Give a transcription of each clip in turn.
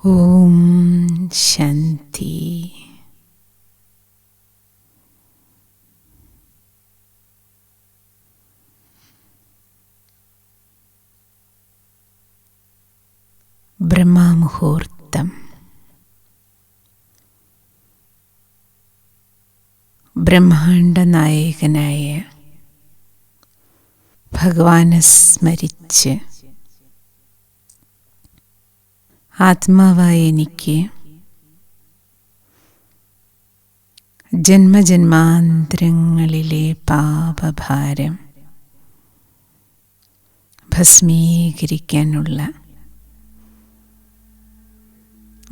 ഓം ശാന്തി. ബ്രഹ്മമുഹൂർത്തം. ബ്രഹ്മാണ്ഡ നായകനായ ഭഗവാനെ സ്മരിച്ച് ആത്മാവായ എനിക്ക് ജന്മജന്മാന്തരങ്ങളിലെ പാപഭാരം ഭസ്മീകരിക്കാനുള്ള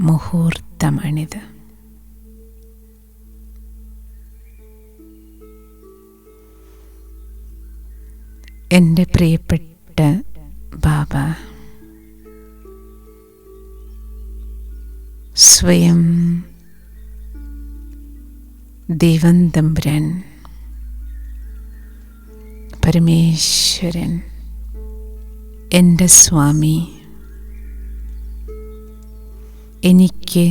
മുഹൂർത്തമാണിത്. എൻ്റെ പ്രിയപ്പെട്ട ബാബ സ്വയം ദൈവം തമ്പുരാൻ പരമേശ്വരൻ എൻ്റെ സ്വാമി എനിക്ക്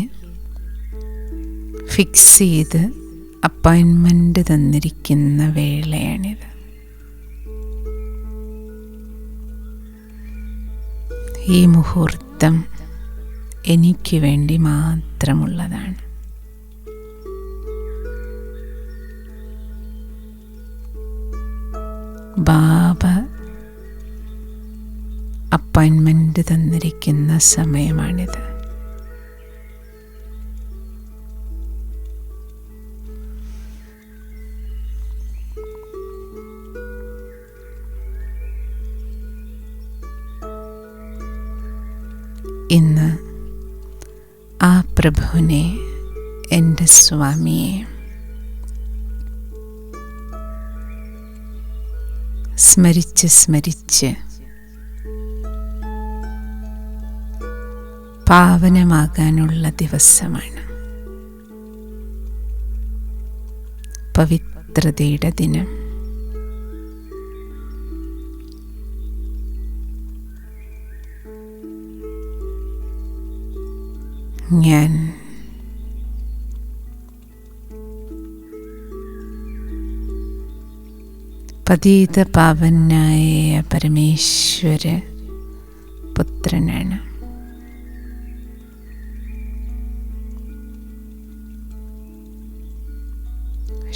ഫിക്സ് ചെയ്ത് അപ്പോയിൻമെൻ്റ് തന്നിരിക്കുന്ന വേളയാണിത്. ഈ മുഹൂർത്തം എനിക്ക് വേണ്ടി മാത്രമുള്ളതാണ്. ബാബ അപ്പോയിൻമെൻ്റ് തന്നിരിക്കുന്ന സമയമാണിത്. ഇന്ന് ആ പ്രഭുവിനെ, എൻ്റെ സ്വാമിയെ സ്മരിച്ച് സ്മരിച്ച് പാവനമാകാനുള്ള ദിവസമാണ്. പവിത്രതയുടെ ദിനം. ഞാൻ പതീത പാവനായ പരമേശ്വര പുത്രനാണ്.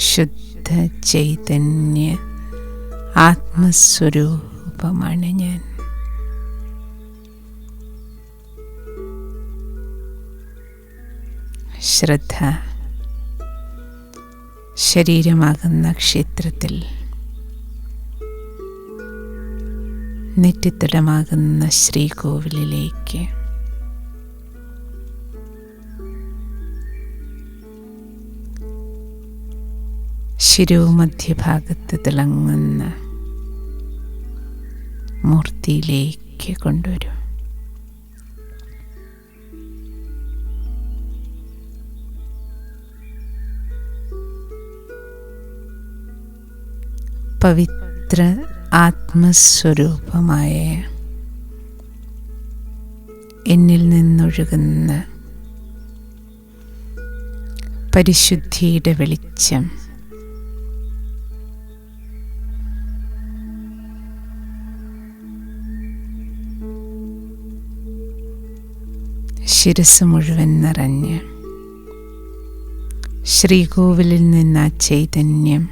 ശുദ്ധ ചൈതന്യ ആത്മസ്വരൂപമാണ് ഞാൻ. ശ്രദ്ധ ശരീരമാകുന്ന ക്ഷേത്രത്തിൽ, നെറ്റിത്തടമാകുന്ന ശ്രീകോവിലിലേക്ക് ശിരോമധ്യഭാഗത്ത് തിളങ്ങുന്ന മൂർത്തിയിലേക്ക് കൊണ്ടുവരും. പവിത്ര ആത്മസ്വരൂപമായ എന്നിൽ നിന്നൊഴുകുന്ന പരിശുദ്ധിയുടെ വെളിച്ചം ശിരസ് മുഴുവൻ നിറഞ്ഞ് ശ്രീകോവിലിൽ നിന്ന് ആ ചൈതന്യം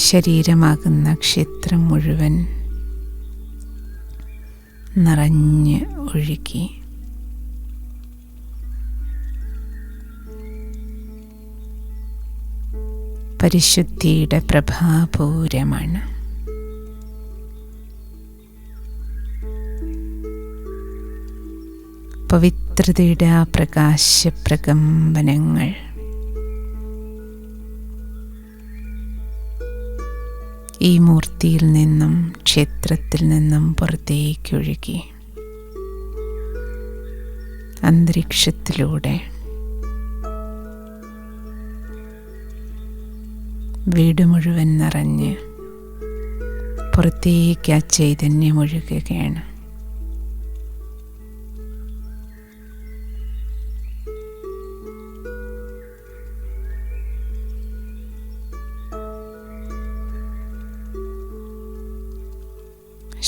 ശരീരമാകുന്ന ക്ഷേത്രം മുഴുവൻ നിറഞ്ഞ് ഒഴുകി പരിശുദ്ധിയുടെ പ്രഭാപൂരമാണ്. പവിത്രതയുടെ ആ പ്രകാശപ്രകമ്പനങ്ങൾ ഈ മൂർത്തിയിൽ നിന്നും ക്ഷേത്രത്തിൽ നിന്നും പുറത്തേക്കൊഴുകി അന്തരീക്ഷത്തിലൂടെ വീട് മുഴുവൻ നിറഞ്ഞ് പുറത്തേക്ക് ആ ചൈതന്യം ഒഴുകുകയാണ്.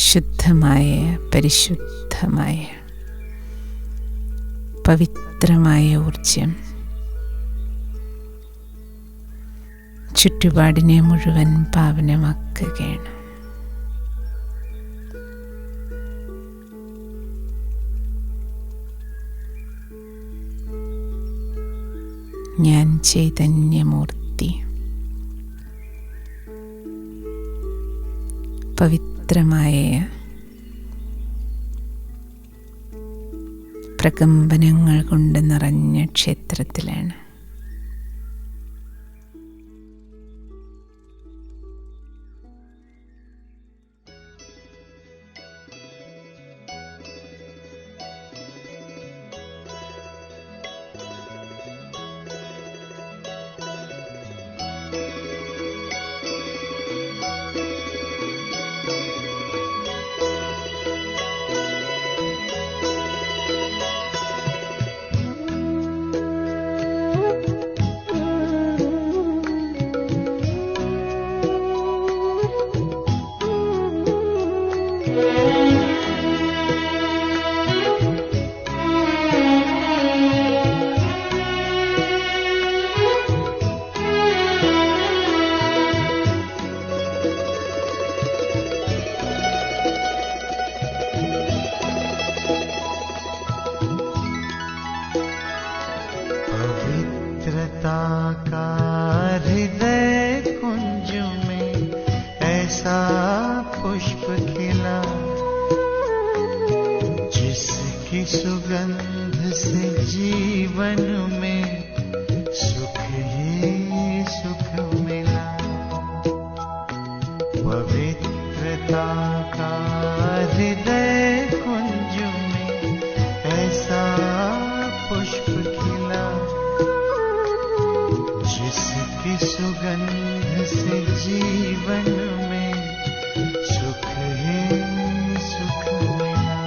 ശുദ്ധമായ, പരിശുദ്ധമായ, പവിത്രമായ ഊർജം ചുറ്റുപാടിനെ മുഴുവൻ പാവനമാക്കുകയാണ്. ഞാൻ ചൈതന്യമൂർത്തി, പവിത്രമായ പ്രകമ്പനങ്ങൾ കൊണ്ട് നിറഞ്ഞ ക്ഷേത്രത്തിലാണ്. का हृदय कुंज में ऐसा पुष्प खिला, जिसकी सुगंध से जीवन में सुख ही सुख मिला। पवित्रता का हृदय कुंज में ऐसा पुष्प खिला, जिसकी सुगंध से जीवन में सुख ही सुख मिला।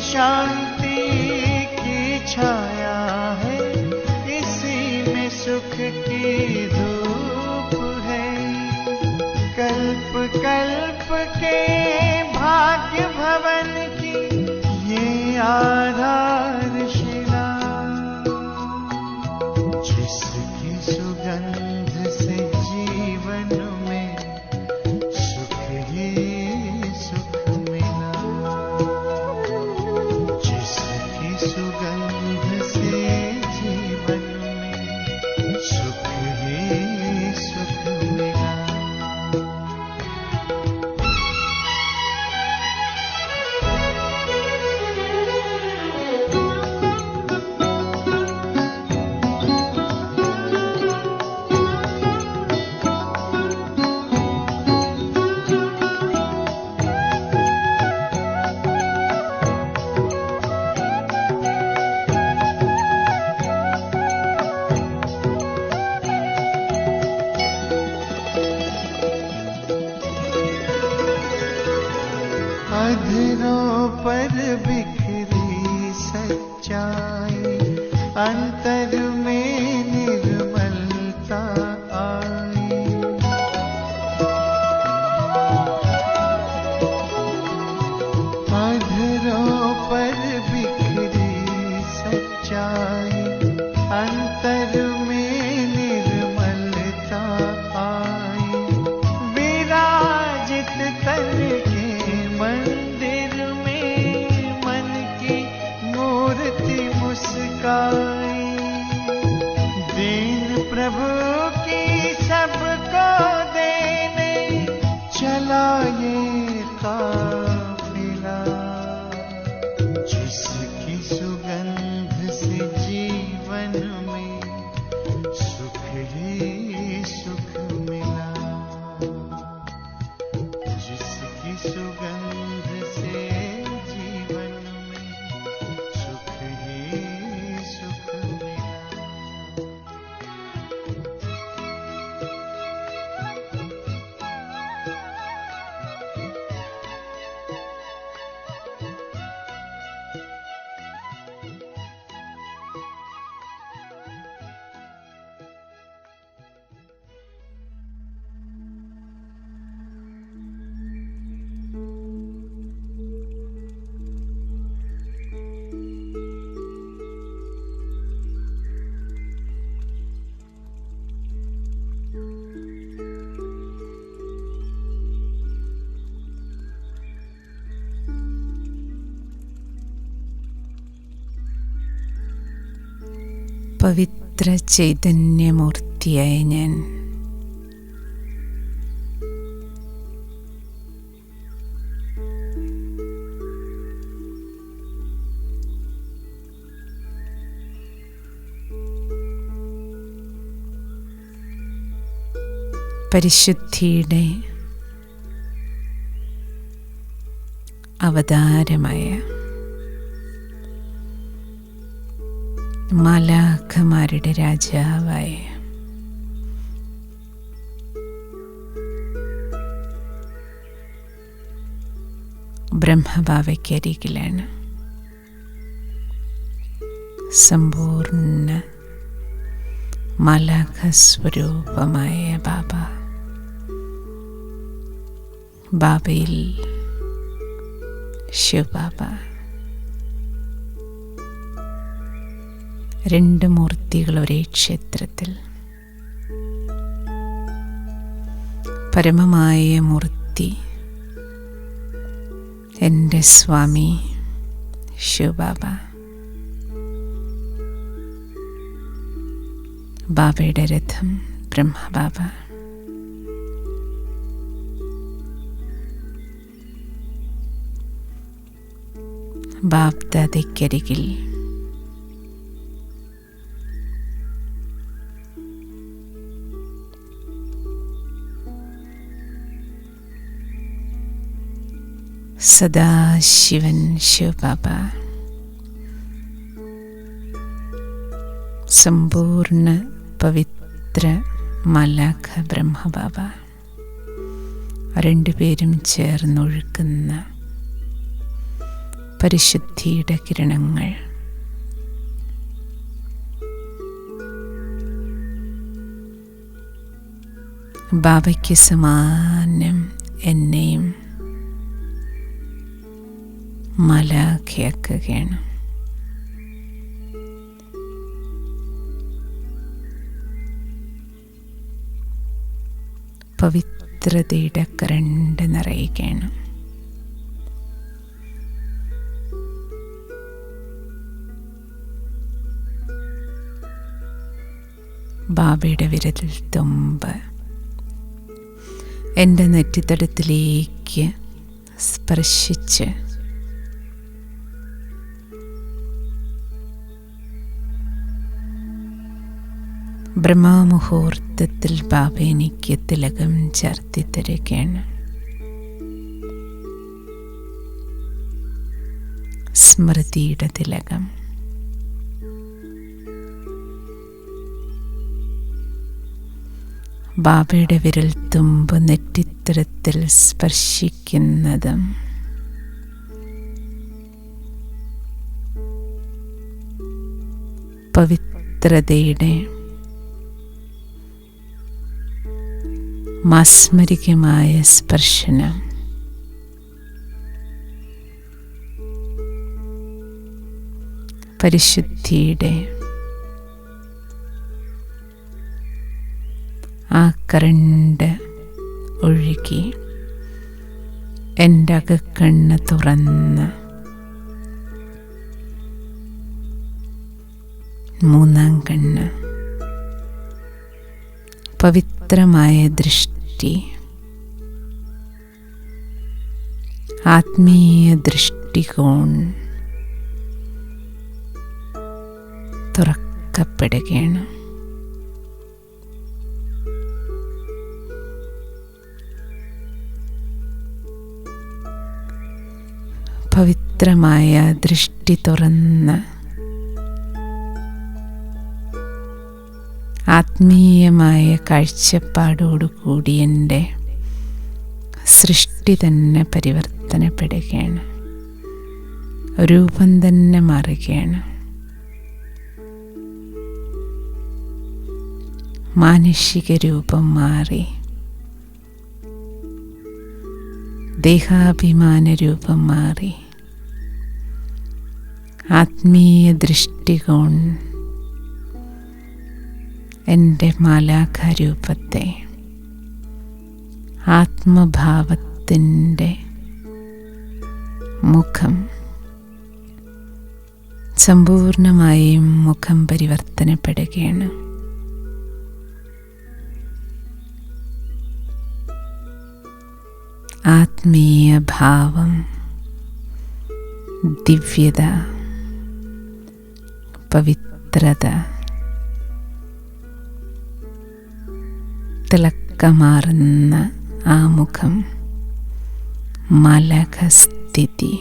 शांति की छाया है, इसी में सुख की धूप है। कल्प कल्प के भाग्य भवन की ये आधारशिला, जिसकी सुगंध से जीवन में सुख ही सुख मिला। सुगंध से जीवन में सुख ही सुख मिला। प्रभु की सबको देने चला ये काफिला, जिसकी सुगंध से जीवन में सुख ही सुख मिला, जिसकी सुगंध से जीवन में सुख ही सुख मिला। പവിത്ര ചൈതന്യമൂർത്തിയായ ഞാൻ പരിശുദ്ധിയുടെ അവതാരമായ മാലാഖമാരുടെ രാജാവായ ബ്രഹ്മബാവയ്ക്കരികിലാണ് സമ്പൂർണ്ണ മാലാഖ സ്വരൂപമായ ബാബ. ബാബയിൽ ശിവബാബ, രണ്ട് മൂർത്തികൾ ഒരേ ക്ഷേത്രത്തിൽ. പരമമായ മൂർത്തി എൻ്റെ സ്വാമി ശിവബാബ. ബാബയുടെ രഥം ബ്രഹ്മബാബ. ബാബ്ദാദയ്ക്കരികിൽ സദാശിവൻ ശിവബാബ, സമ്പൂർണ്ണ പവിത്ര മാലാഖ ബ്രഹ്മബാബ. രണ്ടുപേരും ചേർന്നൊഴുക്കുന്ന പരിശുദ്ധിയുടെ കിരണങ്ങൾ ബാബയ്ക്ക് സമാനം എന്നെയും മാലാഖയാക്കുകയാണ്. പവിത്രതയുടെ കരണ്ട് നിറയുകയാണ്. ബാബയുടെ വിരലിൽ തുമ്പ് എൻ്റെ നെറ്റിത്തടത്തിലേക്ക് സ്പർശിച്ച് ബ്രഹ്മമുഹൂർത്തത്തിൽ ബാബ എനിക്ക് തിലകം ചാർത്തി തരികയാണ്. സ്മൃതിയുടെ തിലകം. ബാബയുടെ വിരൽ തുമ്പ് നെറ്റിത്തരത്തിൽ സ്പർശിക്കുന്നതും പവിത്രതയുടെ മാസ്മരികമായ സ്പർശനം പരിശുദ്ധിയുടെ ആ കരണ്ട് ഒഴുകി എൻ്റെ അകക്കണ്ണ് തുറന്ന് മൂന്നാം കണ്ണ് പവിത്രമായ ദൃഷ്ടി, ആത്മീയ ദൃഷ്ടികോൺ തുറക്കപ്പെടുകയാണ്. പവിത്രമായ ദൃഷ്ടി തുറന്ന് ആത്മീയമായ കാഴ്ചപ്പാടോടുകൂടി എൻ്റെ സൃഷ്ടി തന്നെ പരിവർത്തനപ്പെടുകയാണ്, രൂപം തന്നെ മാറുകയാണ്. മാനുഷിക രൂപം മാറി ദേഹാഭിമാന രൂപം മാറി ആത്മീയ ദൃഷ്ടികോൺ എൻ്റെ മാലാഖരൂപത്തെ ആത്മഭാവത്തിൻ്റെ മുഖം സമ്പൂർണമായും മുഖം പരിവർത്തനപ്പെടുകയാണ്. ആത്മീയ ഭാവം, ദിവ്യത, പവിത്രത, തിളക്കമാർന്ന ആ മുഖം, മാലാഖസ്ഥിതി.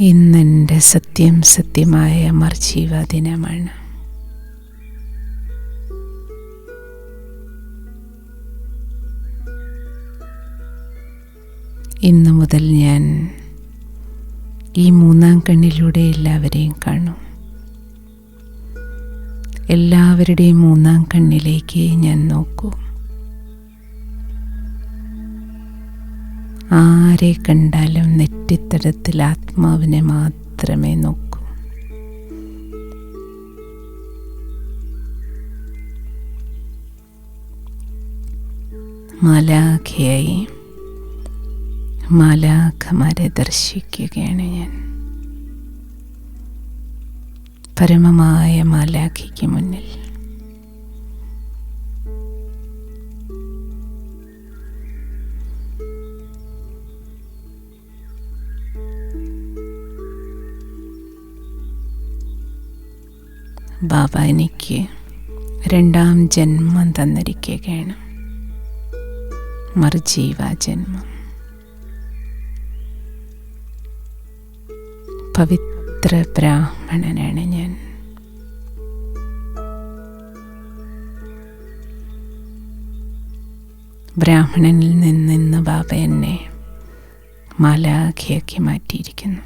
ഇന്നെൻ്റെ സത്യമായ മർജീവ ദിനമാണ്. ഇന്നു മുതൽ ഞാൻ ഈ മൂന്നാം കണ്ണിലൂടെ എല്ലാവരെയും കാണും. എല്ലാവരുടെയും മൂന്നാം കണ്ണിലേക്ക് ഞാൻ നോക്കൂ. ആരെ കണ്ടാലും നെറ്റിത്തടത്തിൽ ആത്മാവിനെ മാത്രമേ നോക്കൂ. മാലാഖയായി മാലാഖമാരെ ദർശിക്കുകയാണ് ഞാൻ. പരമമായ മാലാഖയ്ക്ക് മുന്നിൽ ബാബ എനിക്ക് രണ്ടാം ജന്മം തന്നിരിക്കുകയാണ്, മർജീവ ജന്മം. പവിത്ര ബ്രാഹ്മണനാണ് ഞാൻ. ബ്രാഹ്മണനിൽ നിന്ന് ബാബ എന്നെ മാലാഖയാക്കി മാറ്റിയിരിക്കുന്നു.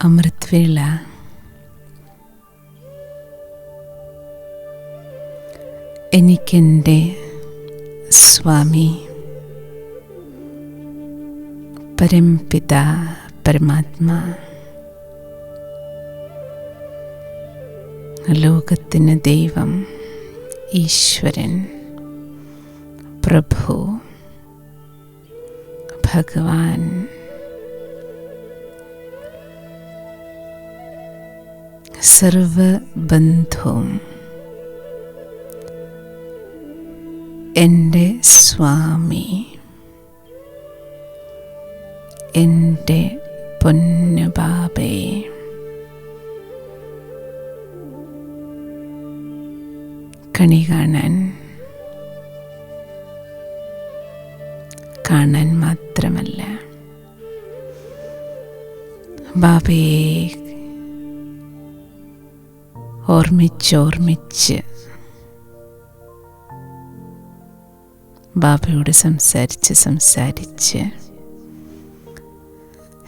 അമൃതവേള എനിക്കെൻ്റെ സ്വാമി പരംപിത പരമാത്മാ ലോകത്തിന് ദൈവം, ഈശ്വരൻ, പ്രഭു, ഭഗവാൻ, സർവബന്ധുവും എൻ്റെ സ്വാമി, എൻ്റെ പൊന്നുബാബേ, കണി കാണാൻ മാത്രമല്ല, ബാബയെ ഓർമ്മിച്ച് ബാബയോട് സംസാരിച്ച്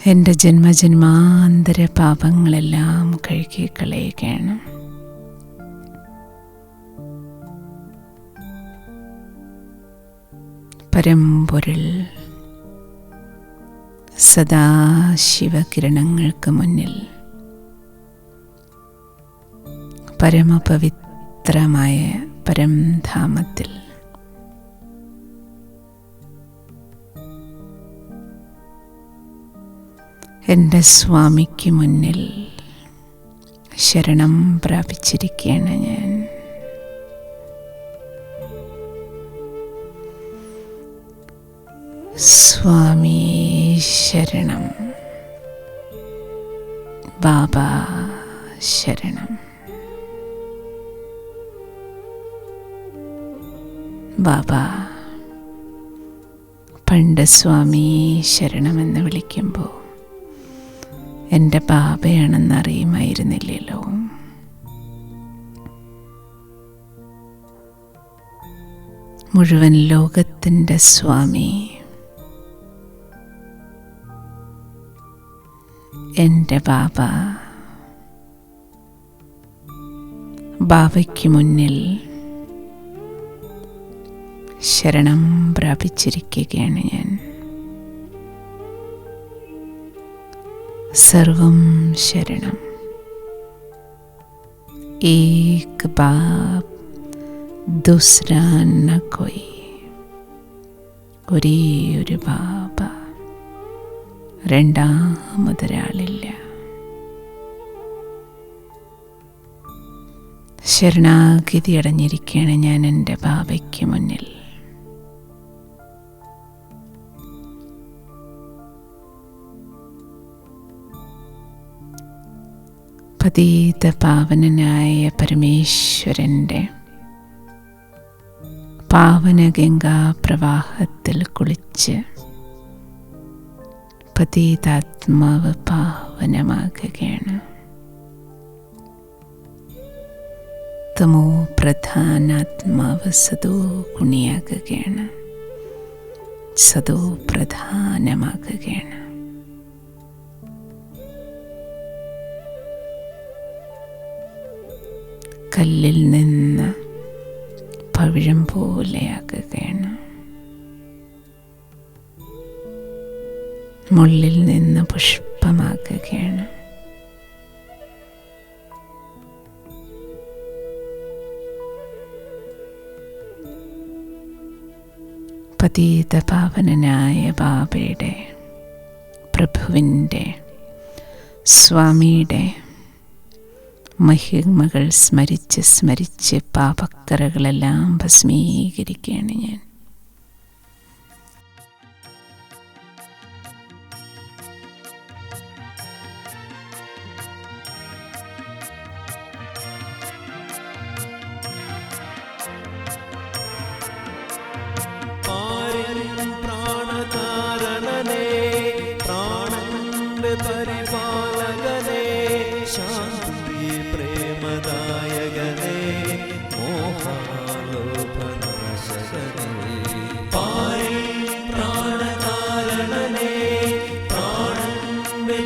എൻ്റെ ജന്മജന്മാന്തര പാപങ്ങളെല്ലാം കഴുകിക്കളയുകയാണ്. പരമ്പൊരുൾ സദാശിവകിരണങ്ങൾക്ക് മുന്നിൽ പരമപവിത്രമായ പരംധാമത്തിൽ എൻ്റെ സ്വാമിക്ക് മുന്നിൽ ശരണം പ്രാപിച്ചിരിക്കുകയാണ് ഞാൻ. സ്വാമി ശരണം, ബാബ ശരണം. ബാബ പണ്ട് സ്വാമി ശരണമെന്ന് വിളിക്കുമ്പോൾ എൻ്റെ ബാബയാണെന്നറിയുമായിരുന്നില്ലല്ലോ. മുഴുവൻ ലോകത്തിൻ്റെ സ്വാമി എൻ്റെ ബാബ. ബാബയ്ക്ക് മുന്നിൽ ശരണം പ്രാപിച്ചിരിക്കുകയാണ് ഞാൻ. സർവം ശരണം. ഏക് ബാബ് ദൂസരാ ന കോയി. ഒരേ ഒരു ബാബ, രണ്ടാമതൊരാളില്ല. ശരണാഗതി അടഞ്ഞിരിക്കുകയാണ് ഞാൻ എൻ്റെ ബാബയ്ക്ക് മുന്നിൽ. പതീത പാവനനായ പരമേശ്വരൻ്റെ പാവനഗംഗാ പ്രവാഹത്തിൽ കുളിച്ച് പതീതാത്മാവ് പാവനമാകുകയാണ്. തമോ പ്രധാനാത്മാവ് സദോ ഗുണിയാകുകയാണ്, സദോ പ്രധാനമാകുകയാണ്. കല്ലിൽ നിന്ന് പവിഴം പോലെയാകുകയാണ്, മുള്ളിൽ നിന്ന് പുഷ്പമാകുകയാണ്. പതീത പാവനനായ ബാബയുടെ, പ്രഭുവിൻ്റെ, സ്വാമിയുടെ മഹിമകൾ സ്മരിച്ച് പാപക്കറകളെല്ലാം ഭസ്മീകരിക്കുകയാണ് ഞാൻ.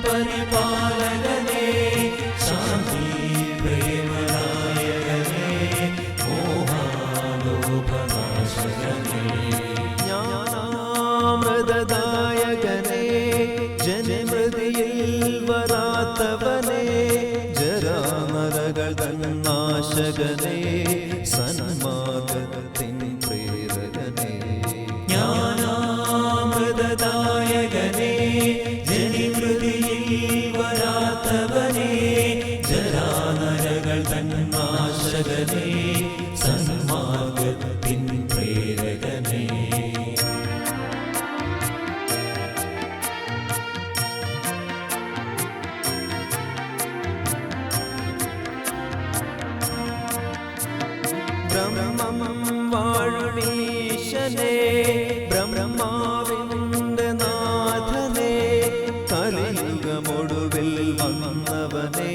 പരിപാലകനേ ശാന്തി പ്രേമദായകനേ മോഹാലോകനാശകനേ ജ്ഞാനാമൃതദായകനേ ജനമൃതിയിൽ വരാത്തവനേ ജരാമരകൾ തന്നാശകനേ സന്മാർഗത്തിൻ പ്രേരകനേ ജ്ഞാനാമൃതദായകനേ ജനിമൃതിയിൽ വരാത്തവനേ ജരാനരകൾ തന്നാശകനേ സന്മാർഗത്തിൻ പ്രേരകനേ ബ്രഹ്മം വാഴുമീശനേ ബ്രഹ്മാവിന്റെ നാഥനേ കലിയുഗമൊടുവിൽ വന്നവനേ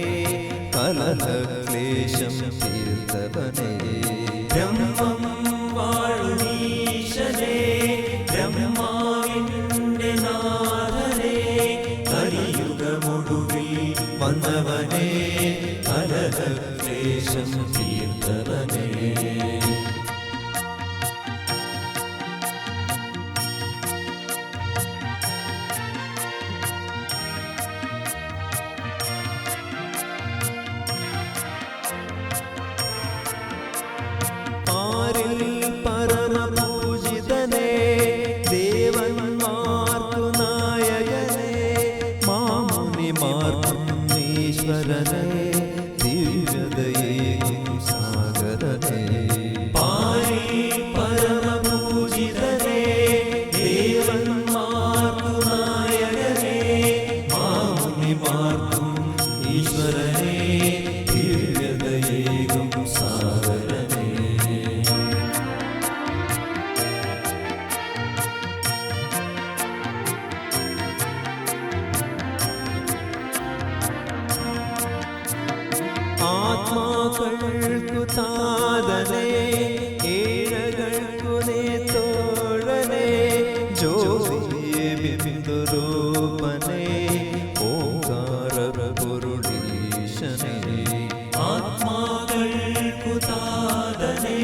കലഹക്ലേശം തീർത്തവനേ ബ്രഹ്മം വാഴുമീശനേ ബ്രഹ്മാവിന്റെ നാഥനേ കലിയുഗമൊടുവിൽ വന്നവനേ കലഹക്ലേശം തീർത്തവനേ ആരിൽ പരമപൂജിതനേ ദേവന്മാർക്കു നായകനേ മാമുനിമാർക്കും ഈശ്വരനേ ദിവ്യതയേകും സാഗരനേ പാരിൽ പരമപൂജിതനേ ദേവന്മാർക്കു നായകനേ മാമുനിമാർക്കും ഈശ്വരനേ ദിവ്യതയേകും സാഗരനേ ആത്മാക്കൾക്കു താതനേ ഏഴകൾക്കു നേത്തോഴനേ ജ്യോതിയെ ബിന്ദുരൂപനേ ഓംകാര പൊരുളീശനേ ആത്മാക്കൾക്കു താതനേ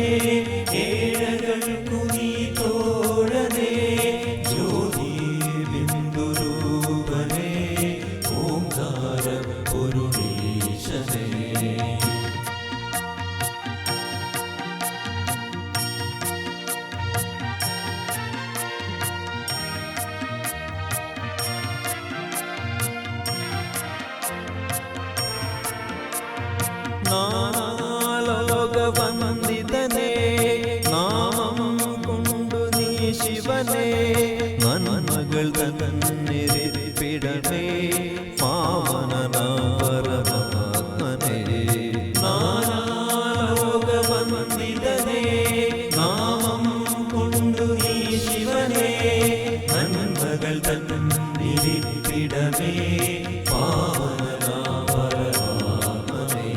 ഏഴകൾക്കു നീ തോഴനേ ജ്യോതി ബിന്ദുരൂപനേ ഓംകാര പൊരുളീശനേ നാനാലോകവന്ദിതനേ നാമം കൊണ്ടു നീ ശിവനേ നന്മകൾ തന്നിരിപ്പിടമേ പാവനനാം പരമാത്മനേ നാനാലോകവന്ദിതനേ നാമം കൊണ്ടു നീ ശിവനേ നന്മകൾ തന്നിരിപ്പിടമേ പാവനനാം പരമാത്മനേ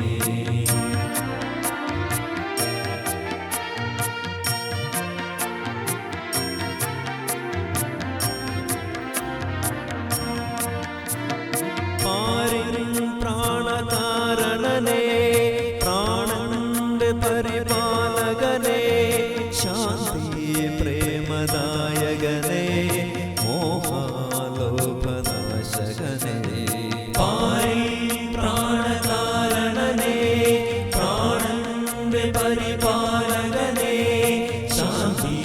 പാരിൻ പ്രാണകാരണനേ പ്രാണന്റെ പരിപാലകനേ ശാന്തി പ്രേമദായകനേ മോഹാലോകനാശകനേ പാരിൽ പ്രാണകാരണനേ പ്രാണന്റെ പരിപാലകനേ ശാന്തി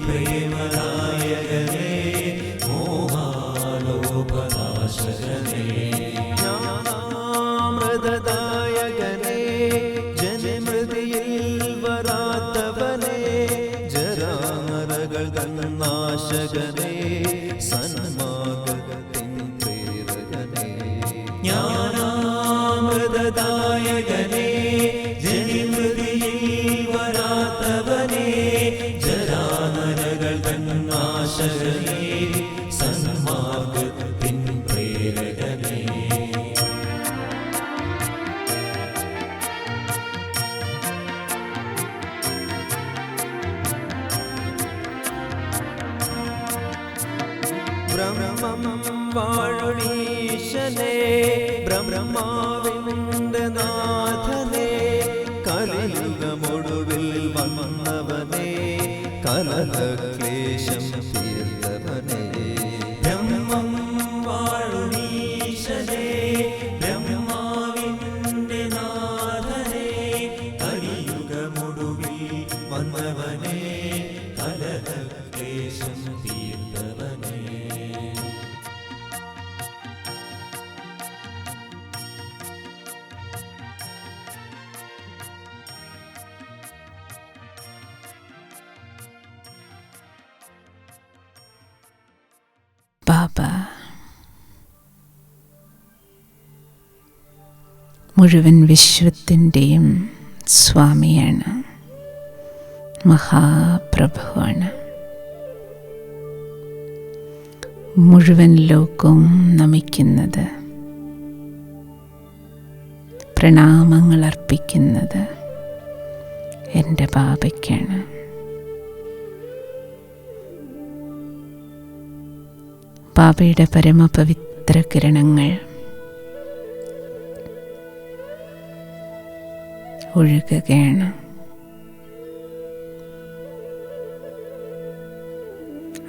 പ്രേമദായകനേ മോഹാലോകനാശകനേ ജ്ഞാനാമൃതദായകനേ ജനമൃതിയിൽ വരാത്തവനേ ജരാമരകൾ തന്നാശകനേ സന്മാർഗത്തിൻ പ്രേരകനേ ജ്ഞാനാമൃതദായകനേ ജനിമൃതിയിൽ വരാത്തവനേ ജരാനരകൾ തന്നാശകനേ സന്മാർഗത്തിൻ പ്രേരകനേ ബ്രഹ്മം വാഴുമീശനേ ഈശനെ ബ്രഹ്മാവിന്റെ നാഥനെ കലിയുഗമൊടുവിൽ വന്നവനെ കലഹക്ലേശം തീർത്തവനെ ബ്രഹ്മം വാഴുമീശനെ ബ്രഹ്മാവിന്റെ നാഥനെ കലിയുഗമൊടുവിൽ വന്നവനെ കലഹക്ലേശം തീർത്തവനെ ബാബ മുഴുവൻ വിശ്വത്തിൻ്റെയും സ്വാമിയാണ്, മഹാപ്രഭുവാണ്. മുഴുവൻ ലോകവും നമിക്കുന്നത്, പ്രണാമങ്ങൾ അർപ്പിക്കുന്നത് എൻ്റെ ബാബയ്ക്കാണ്. ബാബയുടെ പരമപവിത്ര കിരണങ്ങൾ ഒഴുകുകയാണ്.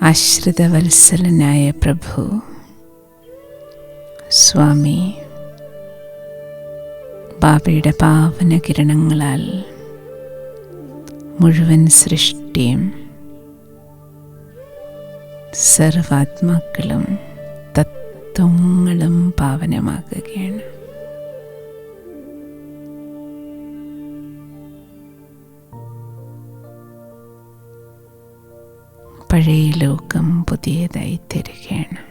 ആശ്രിതവത്സലനായ പ്രഭു സ്വാമി ബാബയുടെ പാവന കിരണങ്ങളാൽ മുഴുവൻ സൃഷ്ടിയും സർവാത്മാക്കളും തത്വങ്ങളും പാവനമാകുകയാണ്. പഴയ ലോകം പുതിയതായി തീരുകയാണ്.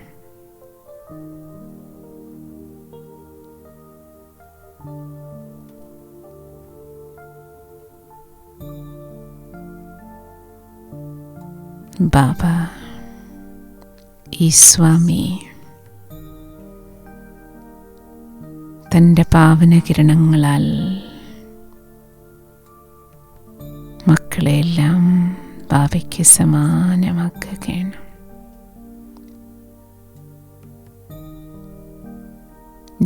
ബാബ ഈ സ്വാമി തൻ്റെ പാവന കിരണങ്ങളാൽ മക്കളെയെല്ലാം ബാബയ്ക്ക് സമാനമാക്കുകയാണ്.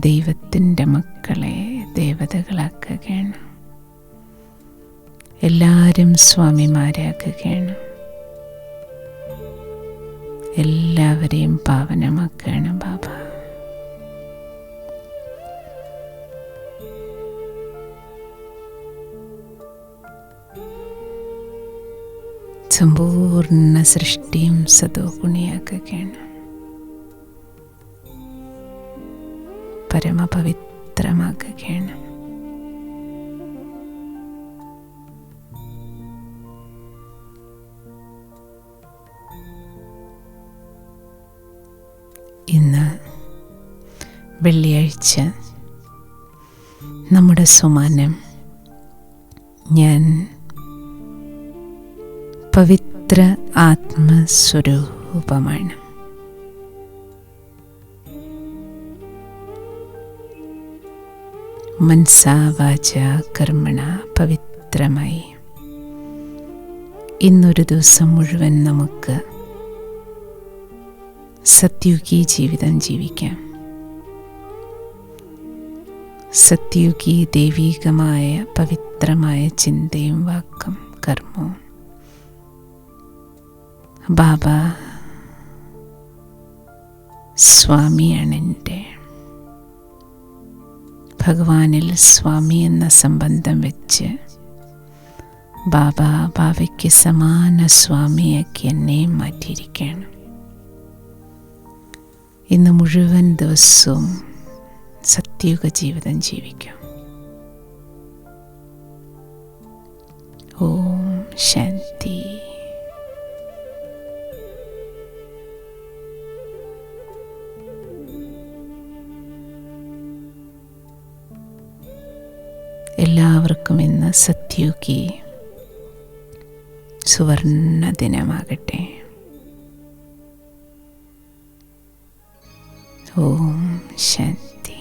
ദൈവത്തിൻ്റെ മക്കളെ ദേവതകളാക്കുകയാണ്. എല്ലാവരും സ്വാമിമാരാകുകയാണ്. എല്ലാവരെയും പാവനമാക്കുകയാണ് ബാബ. സമ്പൂർണ്ണ സൃഷ്ടിയും സദോഗുണിയാക്കുകയാണ്. പരമപവിത്രമാക്കുകയാണ്. ഇന്ന് വെള്ളിയാഴ്ച നമ്മുടെ സുമാനം ഞാൻ പവിത്ര ആത്മസ്വരൂപമാണ്. മനസാ വാച കർമ്മണ പവിത്രമായി ഇന്നൊരു ദിവസം മുഴുവൻ നമുക്ക് സത്യുഗി ജീവിതം ജീവിക്കാം. സത്യുഗി ദൈവീകമായ പവിത്രമായ ചിന്തയും വാക്കും കർമ്മവും ബാബ സ്വാമിയാണ് എൻ്റെ. ഭഗവാനിൽ സ്വാമി എന്ന സംബന്ധം വെച്ച് ബാബ ബാബയ്ക്ക് സമാന സ്വാമിയാക്കി എന്നെയും മാറ്റിയിരിക്കുകയാണ്. ഇന്ന് മുഴുവൻ ദിവസവും സത്യുഗ ജീവിതം ജീവിക്കാം. ഓം ശാന്തി. എല്ലാവർക്കും ഇന്ന് സത്യുഗി സുവർണ ദിനമാകട്ടെ. ഓം ശാന്തി.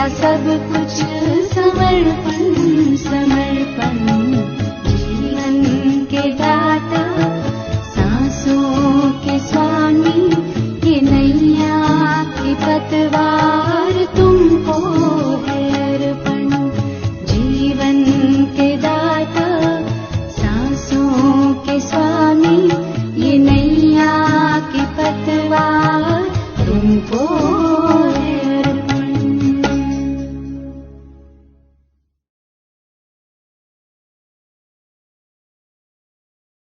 तेरा सब कुछ समर्पण समर्पण जीवन के दास